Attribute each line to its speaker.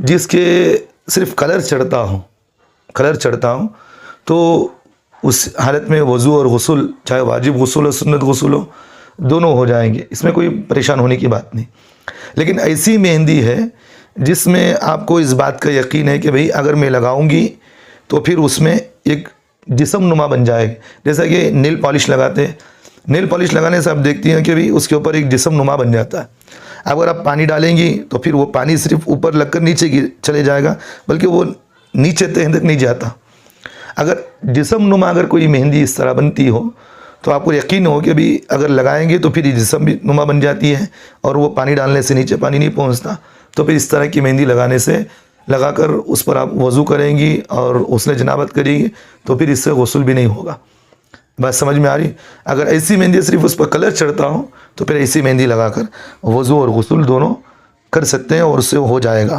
Speaker 1: जिसके सिर्फ कलर चढ़ता हो तो उस हालत में वज़ू और गुस्ल, चाहे वाजिब गुस्ल हो सुन्नत गुस्ल हो, दोनों हो जाएंगे। इसमें कोई परेशान होने की बात नहीं। लेकिन ऐसी मेहंदी है जिसमें आपको इस बात का यकीन है कि भाई अगर मैं लगाऊंगी तो फिर उसमें एक जिस्म नुमा बन जाएगी। जैसा कि नेल पॉलिश लगाते हैं, नेल पॉलिश लगाने से आप देखती हैं कि भाई उसके ऊपर एक जिस्म नुमा बन जाता है। अगर आप पानी डालेंगी तो फिर वो पानी सिर्फ ऊपर लगकर नीचे चले जाएगा, बल्कि वो नीचे तह तक नहीं जाता। अगर जिस्म नुमा अगर कोई मेहंदी इस तरह बनती हो तो आपको यकीन हो कि अभी अगर लगाएंगे तो फिर ये जिस्म भी नुमा बन जाती है और वो पानी डालने से नीचे पानी नहीं पहुंचता। तो फिर इस तरह की मेहंदी लगाकर उस पर आप वज़ू करेंगी और उसने जनाबत करेगी तो फिर इससे गुस्ल भी नहीं होगा। बात समझ में आ रही? अगर ऐसी मेहंदी सिर्फ उस पर कलर चढ़ता हो तो फिर ऐसी मेहंदी लगाकर वज़ू और गुस्ल दोनों कर सकते हैं और उससे हो जाएगा।